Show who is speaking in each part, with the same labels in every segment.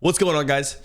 Speaker 1: What's going on, guys?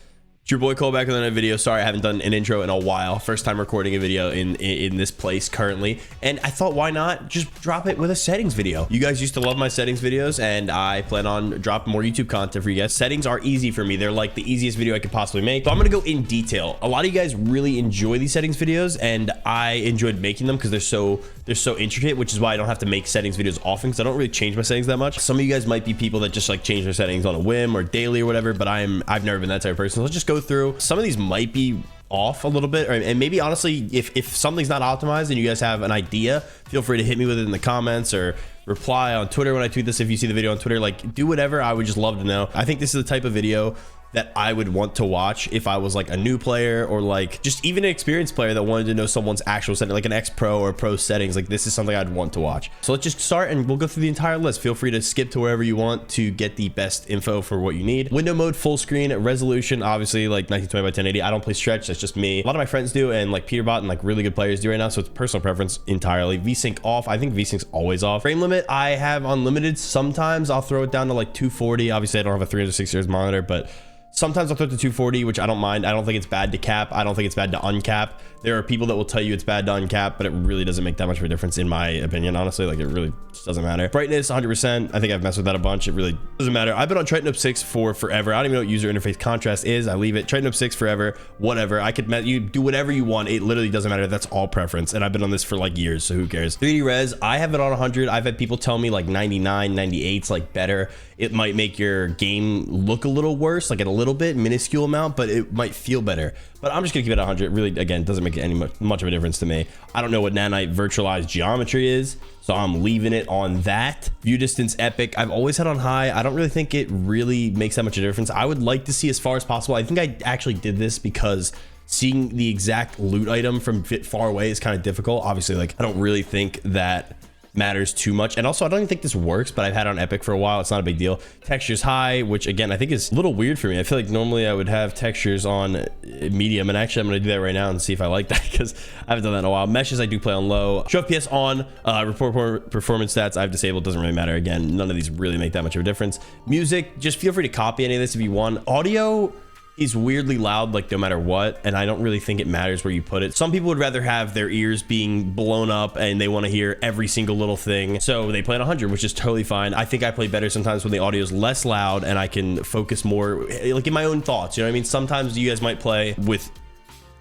Speaker 1: It's your boy Cole back with another video. Sorry, I haven't done an intro in a while. First time recording a video in this place currently. And I thought, why not just drop it with a settings video? You guys used to love my settings videos, and I plan on dropping more YouTube content for you guys. Settings are easy for me. They're like the easiest video I could possibly make. So I'm gonna go in detail. A lot of you guys really enjoy these settings videos, and I enjoyed making them because they're so intricate, which is why I don't have to make settings videos often, because I don't really change my settings that much. Some of you guys might be people that just like change their settings on a whim or daily or whatever, but I've never been that type of person. So let's just go through. Some of these might be off a little bit, and maybe honestly, if something's not optimized and you guys have an idea, feel free to hit me with it in the comments or reply on Twitter when I tweet this. If you see the video on Twitter, like, do whatever. I would just love to know. I think this is the type of video that I would want to watch if I was like a new player, or like just even an experienced player that wanted to know someone's actual setting, like an X Pro or Pro settings. Like, this is something I'd want to watch. So let's just start and we'll go through the entire list. Feel free to skip to wherever you want to get the best info for what you need. Window mode, full screen, resolution, obviously like 1920 by 1080. I don't play stretch, that's just me. A lot of my friends do, and like Peterbot and like really good players do right now, so it's personal preference entirely. VSync off. I think VSync's always off. Frame limit, I have unlimited. Sometimes I'll throw it down to like 240. Obviously I don't have a 360 Hz monitor, but sometimes I'll throw it to 240, which I don't mind. I don't think it's bad to cap. I don't think it's bad to uncap. There are people that will tell you it's bad to uncap, but it really doesn't make that much of a difference in my opinion, honestly. Like, it really just doesn't matter. Brightness, 100%. I think I've messed with that a bunch. It really doesn't matter. I've been on Triton Up 6 for forever. I don't even know what user interface contrast is. I leave it. Triton Up 6 forever, whatever. I could you do whatever you want. It literally doesn't matter. That's all preference. And I've been on this for like years, so who cares? 3D res, I have it on 100. I've had people tell me like 99, 98's like better. It might make your game look a little worse, like at a little bit minuscule amount, but it might feel better. But I'm just gonna keep it at 100. Really, again, doesn't make any much of a difference to me. I don't know what nanite virtualized geometry is, so I'm leaving it on that. View distance epic, I've always had on high. I don't really think it really makes that much of a difference. I would like to see as far as possible. I think I actually did this because seeing the exact loot item from far away is kind of difficult. Obviously, like, I don't really think that matters too much, and also I don't even think this works, but I've had it on epic for a while. It's not a big deal. Textures high, which again I think is a little weird for me. I feel like normally I would have textures on medium, and actually I'm gonna do that right now and see if I like that, because I haven't done that in a while. Meshes I do play on low. Show FPS on. Report performance stats I've disabled. Doesn't really matter. Again, none of these really make that much of a difference. Music, just feel free to copy any of this if you want. Audio is weirdly loud, like no matter what, and I don't really think it matters where you put it. Some people would rather have their ears being blown up and they want to hear every single little thing, so they play at 100, which is totally fine. I think I play better sometimes when the audio is less loud and I can focus more like in my own thoughts, you know what I mean? Sometimes you guys might play with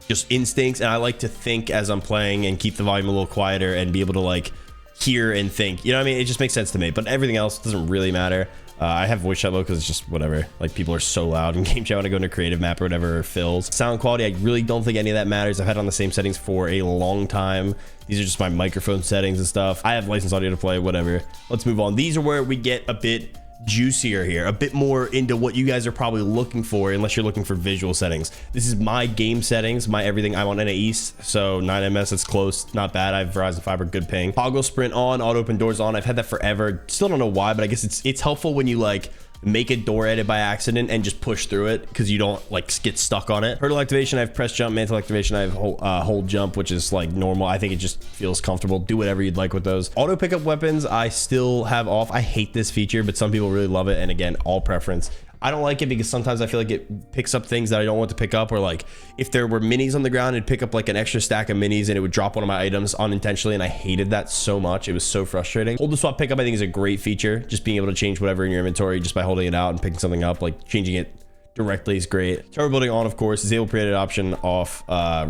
Speaker 1: just instincts, and I like to think as I'm playing and keep the volume a little quieter and be able to like hear and think, you know what I mean? It just makes sense to me, but everything else doesn't really matter. I have voice chat low because it's just whatever. Like, people are so loud in game chat when I go into creative map or whatever, or fills. Sound quality, I really don't think any of that matters. I've had it on the same settings for a long time. These are just my microphone settings and stuff. I have licensed audio to play, whatever. Let's move on. These are where we get a bit juicier here, a bit more into what you guys are probably looking for, unless you're looking for visual settings. This is my game settings, my everything. I'm on NA East, so 9ms, it's close, not bad. I have Verizon Fiber, good ping. Toggle sprint on, auto open doors on. I've had that forever. Still don't know why, but I guess it's helpful when you like make a door edit by accident and just push through it, because you don't like get stuck on it. Hurdle activation, I have press jump. Mantle activation, I have hold jump, which is like normal. I think it just feels comfortable. Do whatever you'd like with those. Auto pickup weapons, I still have off. I hate this feature, but some people really love it, and again, all preference. I don't like it because sometimes I feel like it picks up things that I don't want to pick up, or like if there were minis on the ground, it'd pick up like an extra stack of minis and it would drop one of my items unintentionally, and I hated that so much. It was so frustrating. Hold to swap pickup I think is a great feature. Just being able to change whatever in your inventory just by holding it out and picking something up, like changing it directly is great. Tower building on, of course. Disable pre-edit option off.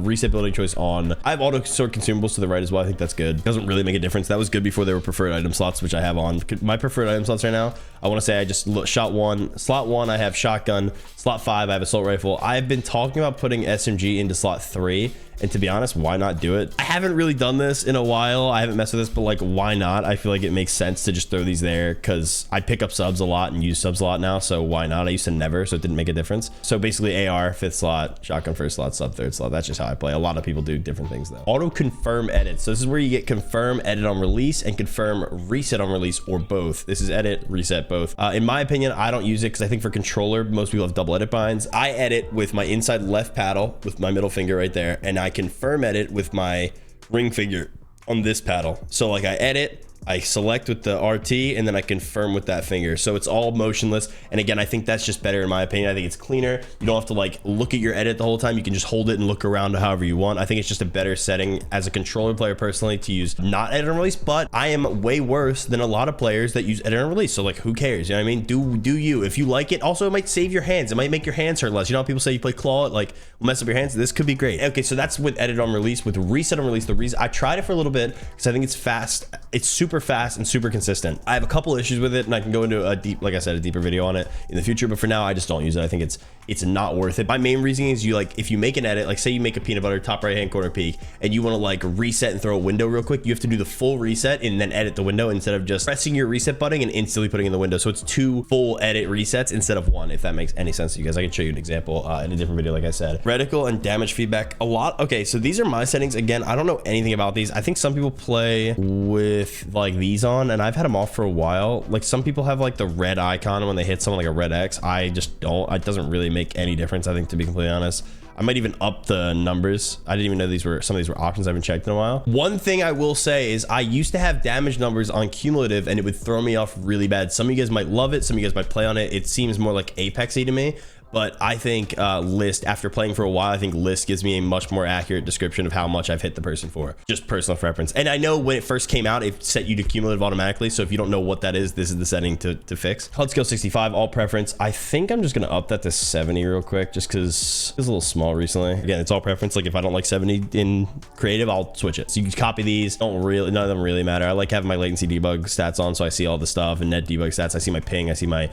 Speaker 1: Reset building choice on. I have auto sort consumables to the right as well. I think that's good. Doesn't really make a difference. That was good before there were preferred item slots, which I have on. My preferred item slots right now, I want to say I just shot one. Slot 1 I have shotgun. Slot 5 I have assault rifle. I've been talking about putting SMG into slot 3, and to be honest, why not do it? I haven't really done this in a while. I haven't messed with this, but like, why not? I feel like it makes sense to just throw these there, because I pick up subs a lot and use subs a lot now, so why not? I used to never, so it didn't make a difference. So basically AR 5th slot, shotgun 1st slot, sub 3rd slot. That's just how I play. A lot of people do different things though. Auto confirm edit. So this is where you get confirm edit on release and confirm reset on release, or both. This is edit, reset, both. In my opinion, I don't use it because I think for controller, most people have double edit binds. I edit with my inside left paddle with my middle finger right there, and I confirm edit with my ring finger on this paddle. So like I edit, I select with the RT, and then I confirm with that finger. So it's all motionless. And again, I think that's just better in my opinion. I think it's cleaner. You don't have to like look at your edit the whole time. You can just hold it and look around however you want. I think it's just a better setting as a controller player personally to use not edit and release, but I am way worse than a lot of players that use edit and release. So like, who cares? You know what I mean? Do you, if you like it. Also, it might save your hands. It might make your hands hurt less. You know how people say you play claw, it like mess up your hands. This could be great. Okay, so that's with edit on release. With reset on release, the reason I tried it for a little bit because I think it's fast. It's super fast and super consistent. I have a couple issues with it, and I can go into a deep, like I said, a deeper video on it in the future. But for now, I just don't use it. I think it's not worth it. My main reason is you like, if you make an edit, like say you make a peanut butter top right hand corner peak, and you want to like reset and throw a window real quick, you have to do the full reset and then edit the window instead of just pressing your reset button and instantly putting in the window. So it's 2 full edit resets instead of 1, if that makes any sense to you guys. I can show you an example in a different video, like I said. Reticle and damage feedback a lot. Okay, so these are my settings. Again, I don't know anything about these. I think some people play with like these on, and I've had them off for a while. Like some people have like the red icon when they hit someone, like a red X. I just don't. It doesn't really make any difference, I think, to be completely honest. I might even up the numbers. I didn't even know some of these were options. I haven't checked in a while. One thing I will say is I used to have damage numbers on cumulative, and it would throw me off really bad. Some of you guys might love it. Some of you guys might play on it. It seems more like Apex-y to me. But I think list, after playing for a while, I think list gives me a much more accurate description of how much I've hit the person for. Just personal preference. And I know when it first came out, it set you to cumulative automatically. So if you don't know what that is, this is the setting to fix. HUD skill 65, all preference. I think I'm just going to up that to 70 real quick, just because it's a little small recently. Again, it's all preference. Like if I don't like 70 in creative, I'll switch it. So you can copy these. None of them really matter. I like having my latency debug stats on, so I see all the stuff, and net debug stats. I see my ping. I see my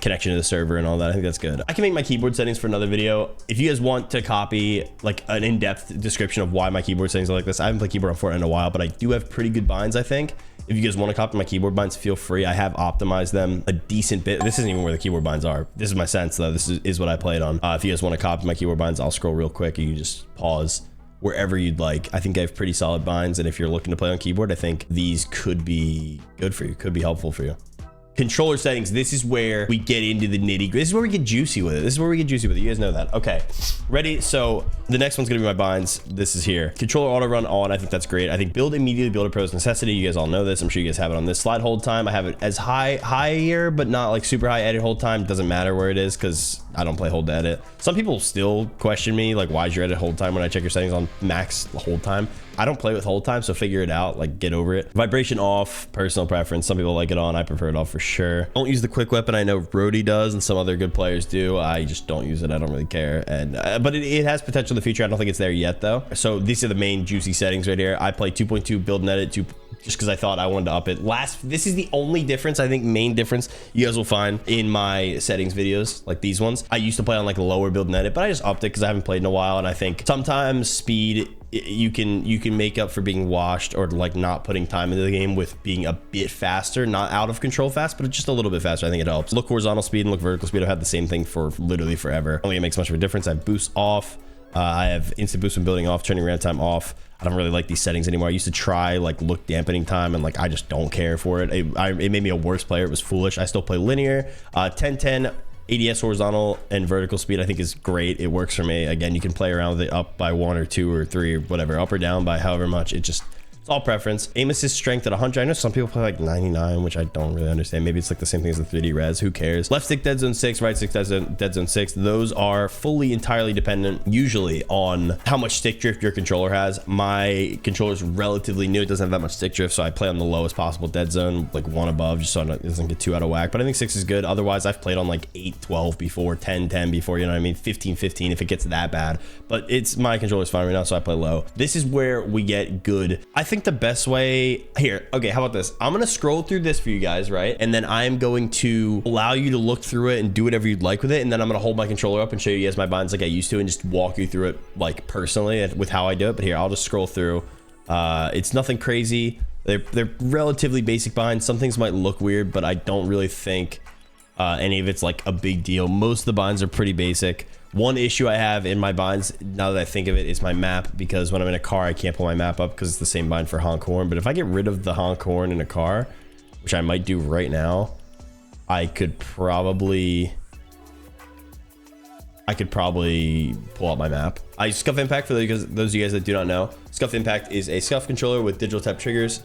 Speaker 1: connection to the server and all that. I think that's good. I can make my keyboard settings for another video. If you guys want to copy like an in-depth description of why my keyboard settings are like this, I haven't played keyboard on Fortnite in a while, but I do have pretty good binds, I think. If you guys want to copy my keyboard binds, feel free. I have optimized them a decent bit. This isn't even where the keyboard binds are. This is my sense though. This is what I played on. If you guys want to copy my keyboard binds, I'll scroll real quick. You can just pause wherever you'd like. I think I have pretty solid binds, and if you're looking to play on keyboard, I think these could be good for you, could be helpful for you. Controller settings, this is where we get into the nitty. This is where we get juicy with it. You guys know that. Okay, ready? So the next one's gonna be my binds. This is here. Controller auto run on. I think that's great. I think build immediately, build a pro's necessity. You guys all know this. I'm sure you guys have it on this. Slide hold time, I have it as higher, but not like super high. Edit hold time, doesn't matter where it is because I don't play hold to edit. Some people still question me, like, why is your edit hold time when I check your settings on max hold time? I don't play with hold time, so figure it out, like get over it. Vibration off, personal preference. Some people like it on, I prefer it off for sure. Don't use the quick weapon. I know Brody does and some other good players do. I just don't use it. I don't really care. And but it has potential in the future. I don't think it's there yet though. So these are the main juicy settings right here. I play 2.2 build and edit just because I thought I wanted to up it. This is the only difference, I think, main difference you guys will find in my settings videos, like these ones. I used to play on like lower build and edit, but I just upped it because I haven't played in a while, and I think sometimes speed, you can make up for being washed or like not putting time into the game with being a bit faster, not out of control fast, but just a little bit faster. I think it helps. Look horizontal speed and look vertical speed. I've had the same thing for literally forever. I don't think it makes much of a difference. I have boost off. I have instant boost when building off, turning around time off. I don't really like these settings anymore. I used to try like look dampening time, and like I just don't care for it. It made me a worse player. It was foolish. I still play linear. 1010 ADS horizontal and vertical speed I think is great. It works for me. Again, you can play around with it up by 1 or 2 or 3 or whatever, up or down by however much. It's all preference. Aim assist strength at 100. I know some people play like 99, which I don't really understand. Maybe it's like the same thing as the 3D res. Who cares? Left stick dead zone 6, right stick dead zone 6. Those are fully entirely dependent usually on how much stick drift your controller has. My controller is relatively new. It doesn't have that much stick drift, so I play on the lowest possible dead zone, like 1 above, just so it doesn't get too out of whack. But I think 6 is good. Otherwise, I've played on like 8, 12 before, 10, 10 before, you know what I mean? 15, 15 if it gets that bad. But my controller's fine right now, so I play low. This is where we get good. I think the best way here, okay, how about this? I'm gonna scroll through this for you guys, right? And then I'm going to allow you to look through it and do whatever you'd like with it, and then I'm gonna hold my controller up and show you guys my binds like I used to, and just walk you through it like personally with how I do it. But here, I'll just scroll through. It's nothing crazy. They're relatively basic binds. Some things might look weird, but I don't really think any of it's like a big deal. Most of the binds are pretty basic. One issue I have in my binds, now that I think of it, is my map, because when I'm in a car, I can't pull my map up because it's the same bind for honk horn. But if I get rid of the honk horn in a car, which I might do right now, I could probably pull out my map. I use Scuff Impact for those of you guys that do not know. Scuff Impact is a Scuff controller with digital tap triggers.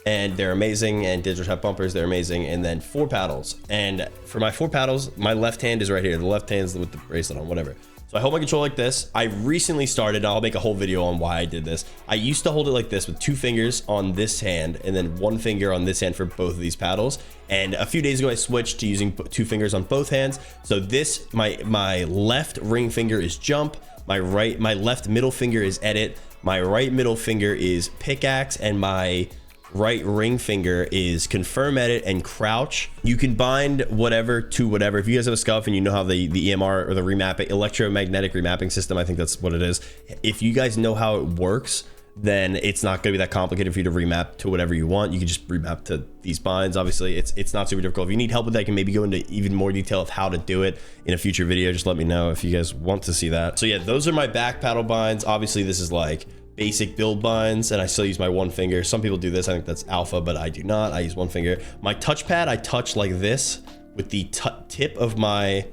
Speaker 1: and they're amazing, and digital tap bumpers, they're amazing. And then 4 paddles, and for my 4 paddles, my left hand is right here. The left hand's with the bracelet on, whatever. So I hold my controller like this. I recently started, I'll make a whole video on why I did this. I used to hold it like this with 2 fingers on this hand and then 1 finger on this hand for both of these paddles. And a few days ago, I switched to using 2 fingers on both hands. So this, my left ring finger is jump. My left middle finger is edit. My right middle finger is pickaxe, and my right ring finger is confirm, edit, and crouch. You can bind whatever to whatever. If you guys have a scuff and you know how the EMR or the remapping, electromagnetic remapping system, I think that's what it is. If you guys know how it works, then it's not going to be that complicated for you to remap to whatever you want. You can just remap to these binds. Obviously, it's not super difficult. If you need help with that, I can maybe go into even more detail of how to do it in a future video. Just let me know if you guys want to see that. So yeah, those are my back paddle binds. Obviously, this is like basic build binds, and I still use my 1 finger. Some people do this. I think that's alpha, but I do not. I use 1 finger. My touchpad, I touch like this with the tip of my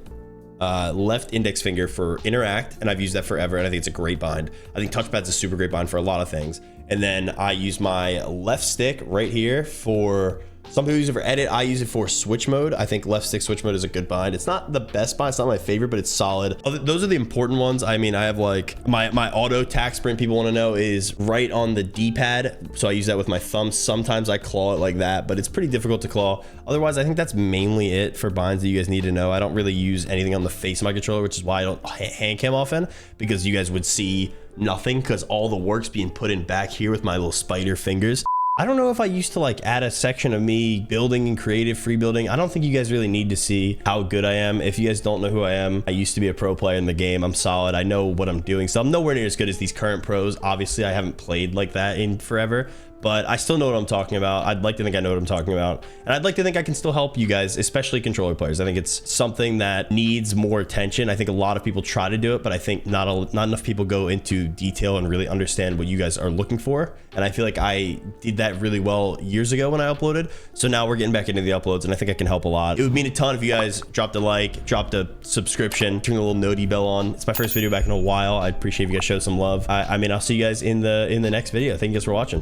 Speaker 1: left index finger for interact, and I've used that forever, and I think it's a great bind. I think touchpad's a super great bind for a lot of things. And then I use my left stick right here for, some people use it for edit. I use it for switch mode. I think left stick switch mode is a good bind. It's not the best bind, it's not my favorite, but it's solid. Those are the important ones. I mean, I have like my auto tack sprint, people want to know, is right on the D-pad. So I use that with my thumb. Sometimes I claw it like that, but it's pretty difficult to claw. Otherwise, I think that's mainly it for binds that you guys need to know. I don't really use anything on the face of my controller, which is why I don't hand cam often, because you guys would see nothing because all the work's being put in back here with my little spider fingers. I don't know if I used to like add a section of me building and creative free building. I don't think you guys really need to see how good I am. If you guys don't know who I am, I used to be a pro player in the game. I'm solid. I know what I'm doing. So I'm nowhere near as good as these current pros. Obviously, I haven't played like that in forever, but I still know what I'm talking about. I'd like to think I know what I'm talking about. And I'd like to think I can still help you guys, especially controller players. I think it's something that needs more attention. I think a lot of people try to do it, but I think not enough people go into detail and really understand what you guys are looking for. And I feel like I did that really well years ago when I uploaded. So now we're getting back into the uploads, and I think I can help a lot. It would mean a ton if you guys dropped a like, dropped a subscription, turn the little noti bell on. It's my first video back in a while. I'd appreciate if you guys showed some love. I mean, I'll see you guys in the next video. Thank you guys for watching.